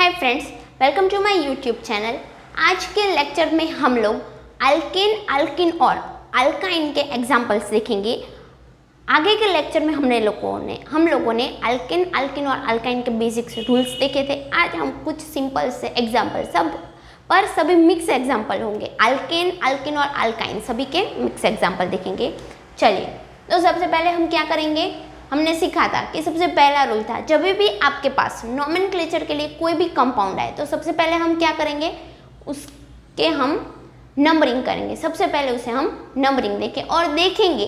Hi friends, welcome to my YouTube channel. आज के lecture में हम लोग अल्केन, अल्किन और अल्काइन के एग्जाम्पल्स देखेंगे। आगे के लेक्चर में हम लोगों ने अल्केन, अल्किन और अल्काइन के बेसिक्स रूल्स देखे थे। आज हम कुछ सिंपल से एग्जाम्पल सभी मिक्स एग्जाम्पल होंगे। अल्केन, अल्किन और अल्काइन सभी के मिक्स एग्जाम्पल देखेंगे। चलिए, तो सबसे पहले हम क्या करेंगे, हमने सीखा था कि सबसे पहला रूल था, जब भी आपके पास नोमेनक्लेचर के लिए कोई भी कंपाउंड आए तो सबसे पहले हम क्या करेंगे, उसके हम नंबरिंग करेंगे। सबसे पहले उसे हम नंबरिंग देखें और देखेंगे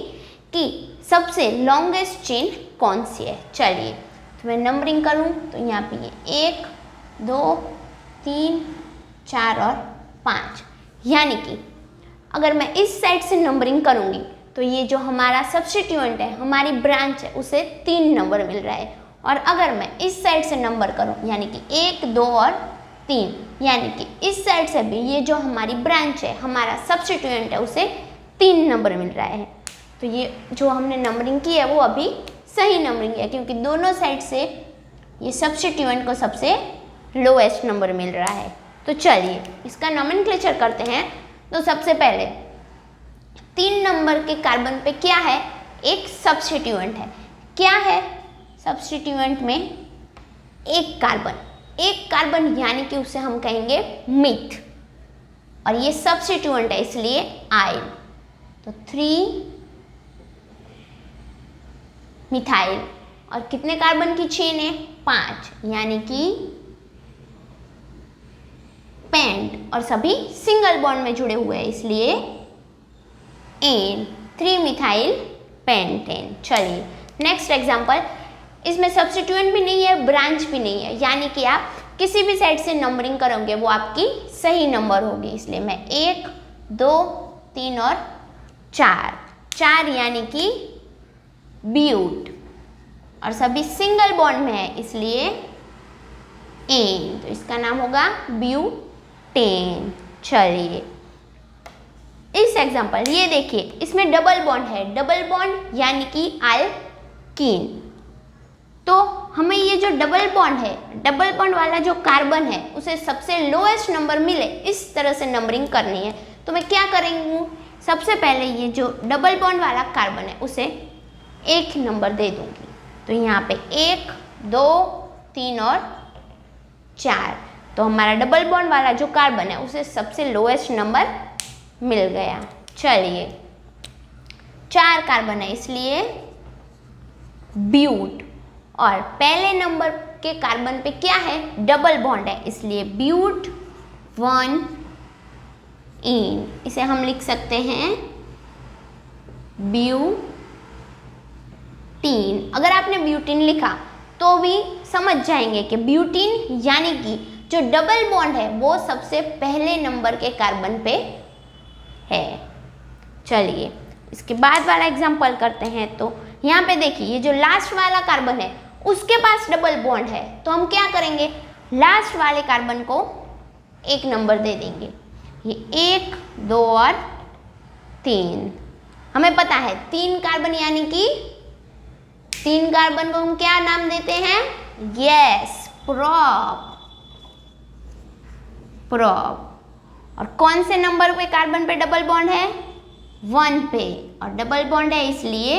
कि सबसे लॉन्गेस्ट चेन कौन सी है। चलिए, तो मैं नंबरिंग करूं तो यहाँ पे ये 1, 2, 3, 4 और 5, यानी कि अगर मैं इस साइड से नंबरिंग करूंगी तो ये जो हमारा सब्स्टिट्यूएंट है, हमारी ब्रांच है, उसे 3 नंबर मिल रहा है। और अगर मैं इस साइड से नंबर करूं यानी कि 1, 2 और 3, यानी कि इस साइड से भी ये जो हमारी ब्रांच है, हमारा सब्स्टिट्यूएंट है, उसे 3 नंबर मिल रहा है। तो ये जो हमने नंबरिंग की है वो अभी सही नंबरिंग है, क्योंकि दोनों साइड से ये सब्स्टिट्यूएंट को सबसे लोएस्ट नंबर मिल रहा है। तो चलिए इसका नोमेनक्लेचर करते हैं। तो सबसे पहले 3 नंबर के कार्बन पे क्या है, एक सब्स्टिट्यूएंट है। क्या है सब्स्टिट्यूएंट में? एक कार्बन यानी कि उसे हम कहेंगे मीथ, और ये सब्स्टिट्यूएंट है इसलिए आयन। तो 3 मिथाइल, और कितने कार्बन की चेन है? 5, यानी कि पेंट, और सभी सिंगल बॉन्ड में जुड़े हुए हैं इसलिए एन, 3 मिथाइल पेंटेन। चलिए नेक्स्ट एग्जांपल, इसमें सब्स्टिट्यूएंट भी नहीं है, ब्रांच भी नहीं है, यानी कि आप किसी भी साइड से नंबरिंग करोगे वो आपकी सही नंबर होगी। इसलिए मैं 1, 2, 3 और 4 यानी कि ब्यूट, और सभी सिंगल बॉन्ड में है इसलिए एन, तो इसका नाम होगा ब्यूटेन। चलिए इस एग्जांपल ये देखिए, इसमें डबल बॉन्ड है, डबल बॉन्ड यानी कि अल्कीन। तो हमें ये जो डबल बॉन्ड है, डबल बॉन्ड वाला जो कार्बन है, उसे सबसे लोएस्ट नंबर मिले, इस तरह से नंबरिंग करनी है। तो मैं क्या करेंगी, सबसे पहले ये जो डबल बॉन्ड वाला कार्बन है उसे 1 नंबर दे दूंगी। तो यहाँ पे 1, 2, 3 और 4, तो हमारा डबल बॉन्ड वाला जो कार्बन है उसे सबसे लोएस्ट नंबर मिल गया। चलिए 4 कार्बन है इसलिए ब्यूट, और पहले नंबर के कार्बन पे क्या है, डबल बॉन्ड है इसलिए ब्यूट 1 इन, इसे हम लिख सकते हैं ब्यूटीन। अगर आपने ब्यूटीन लिखा तो भी समझ जाएंगे कि ब्यूटीन यानी कि जो डबल बॉन्ड है वो सबसे पहले नंबर के कार्बन पे है। चलिए इसके बाद वाला एग्जांपल करते हैं। तो यहाँ पे देखिए, ये जो लास्ट वाला कार्बन है उसके पास डबल बॉन्ड है, तो हम क्या करेंगे, लास्ट वाले कार्बन को 1 नंबर दे देंगे। ये 1, 2 और 3, हमें पता है 3 कार्बन यानी कि 3 कार्बन को हम क्या नाम देते हैं, यस प्रोप। और कौन से नंबर पे कार्बन पे डबल बॉन्ड है, 1 पे, और डबल बॉन्ड है इसलिए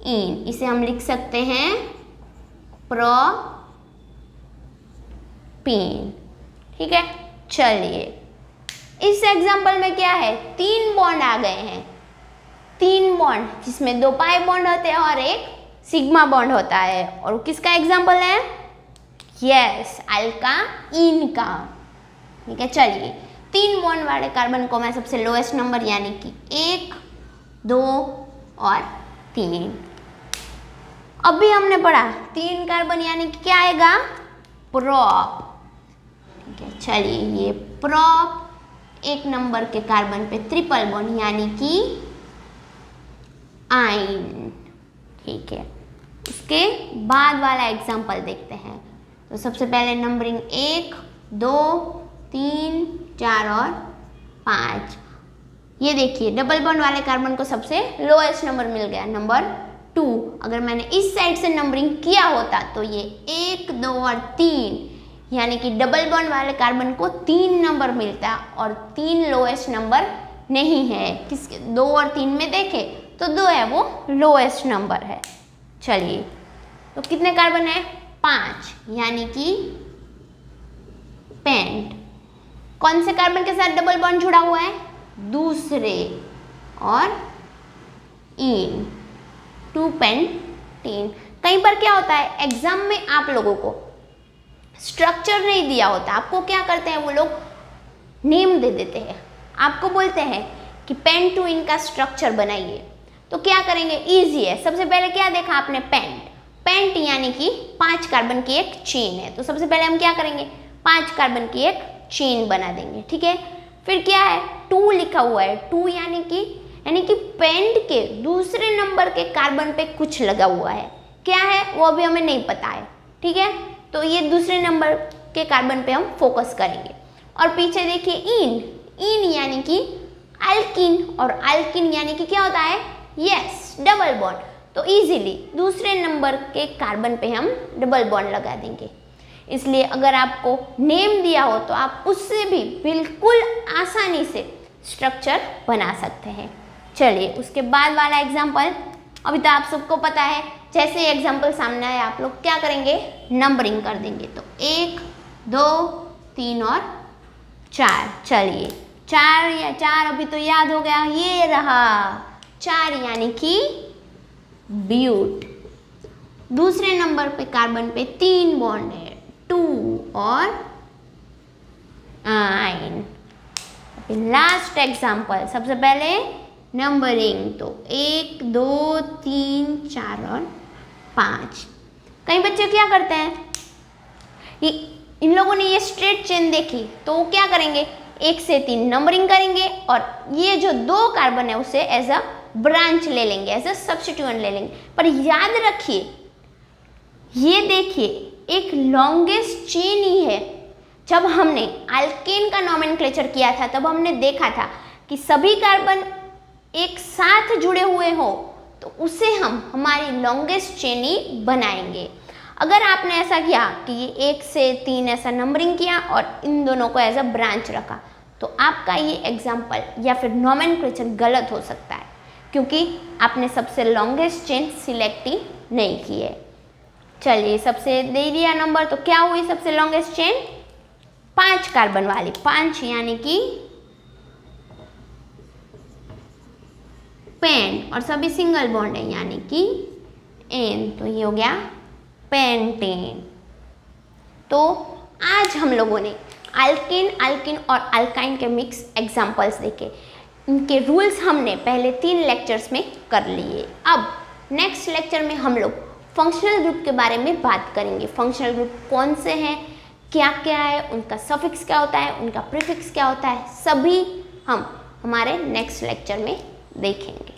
इन, इसे हम लिख सकते हैं प्रोपीन। ठीक है, चलिए इस एग्जांपल में क्या है, 3 बॉन्ड आ गए हैं, 3 बॉन्ड जिसमें 2 पाई बॉन्ड होते हैं और एक सिग्मा बॉन्ड होता है। और किसका एग्जांपल है, यस अल्काइन का। ठीक है, चलिए 3 बॉन्ड वाले कार्बन को मैं सबसे लोएस्ट नंबर यानी कि 1, 2 और 3। अब भी हमने पढ़ा 3 कार्बन यानी कि क्या आएगा, प्रोप। ठीक है, चलिए ये प्रोप 1 नंबर के कार्बन पे ट्रिपल बॉन्ड यानी कि आइन। ठीक है, उसके बाद वाला एग्जांपल देखते हैं। तो सबसे पहले नंबरिंग 1, 2, 3, 4 और 5। ये देखिए डबल बॉन्ड वाले कार्बन को सबसे लोएस्ट नंबर मिल गया, नंबर 2। अगर मैंने इस साइड से नंबरिंग किया होता तो ये 1, 2 और 3, यानी कि डबल बॉन्ड वाले कार्बन को 3 नंबर मिलता है और 3 लोएस्ट नंबर नहीं है। किसके 2 और 3 में देखें तो 2 है, वो लोएस्ट नंबर है। चलिए, तो कितने कार्बन है? 5, यानी कि पेंट। कौन से कार्बन के साथ डबल बॉन्ड जुड़ा हुआ है? दूसरे, और इन 2 पेंटीन। कई बार क्या होता है, एग्जाम में आप लोगों को स्ट्रक्चर नहीं दिया होता, आपको क्या करते हैं वो लोग, नेम दे देते हैं। आपको बोलते हैं कि पेंटूइन का स्ट्रक्चर बनाइए, तो क्या करेंगे? इजी है। सबसे पहले क्या देखा आपने? पेंट। पेंट यानी कि 5 कार्बन की एक चेन है, तो सबसे पहले हम क्या करेंगे? 5 कार्बन की एक चेन बना देंगे, ठीक है। फिर क्या है? 2 लिखा हुआ है। 2 यानी कि पेंट के दूसरे नंबर के कार्बन पे कुछ लगा हुआ है। क्या है वो अभी हमें नहीं पता है, ठीक है। तो ये दूसरे नंबर के कार्बन पे हम फोकस करेंगे। और पीछे देखिए इन यानी कि अल्किन, और अल्किन यानी कि क्या होता है? Yes, double bond. तो इजीली दूसरे नंबर के कार्बन पे हम डबल बॉन्ड लगा देंगे। इसलिए अगर आपको नेम दिया हो तो आप उससे भी बिल्कुल आसानी से स्ट्रक्चर बना सकते हैं। चलिए, उसके बाद वाला एग्जाम्पल अभी तो आप सबको पता है। जैसे ही एग्जाम्पल सामने आए आप लोग क्या करेंगे? नंबरिंग कर देंगे। तो 1, 2, 3 और 4। चलिए, 4 अभी तो याद हो गया, ये रहा 4 यानी कि ब्यूट। दूसरे नंबर पे कार्बन पे 3 बॉन्ड है, 2 और आइन। लास्ट एग्जाम्पल, सबसे पहले नंबरिंग, तो 1, 2, 3, 4 और 5। कई बच्चे क्या करते हैं, इन लोगों ने ये स्ट्रेट चेन देखी तो वो क्या करेंगे? 1 से 3 नंबरिंग करेंगे और ये जो 2 कार्बन है उसे एज अ ब्रांच ले लेंगे, एज अ सब्स्टिट्यूएंट ले लेंगे। पर याद रखिए, ये देखिए एक लॉन्गेस्ट चेन ही है। जब हमने अल्केन का नोमेनक्लेचर किया था तब हमने देखा था कि सभी कार्बन एक साथ जुड़े हुए हो तो उसे हम हमारी लॉन्गेस्ट चेन ही बनाएंगे। अगर आपने ऐसा किया कि ये 1 से 3 ऐसा नंबरिंग किया और इन दोनों को एज अ ब्रांच रखा, तो आपका ये एग्जाम्पल या फिर नोमेनक्लेचर गलत हो सकता है, क्योंकि आपने सबसे लॉन्गेस्ट चेन सिलेक्ट ही नहीं की है। चलिए, सबसे दे दिया नंबर, तो क्या हुई सबसे लॉन्गेस्ट चेन? 5 कार्बन वाली। 5 यानी कि पेन, और सभी सिंगल बॉन्ड है यानी कि एन, तो ये हो गया पेंटेन। तो आज हम लोगों ने अल्किन और अल्काइन के मिक्स एग्जांपल्स देखे। इनके रूल्स हमने पहले 3 लेक्चर्स में कर लिए। अब नेक्स्ट लेक्चर में हम लोग फंक्शनल ग्रुप के बारे में बात करेंगे। फंक्शनल ग्रुप कौन से हैं, क्या क्या है, उनका सफिक्स क्या होता है, उनका प्रीफिक्स क्या होता है, सभी हम हमारे नेक्स्ट लेक्चर में देखेंगे।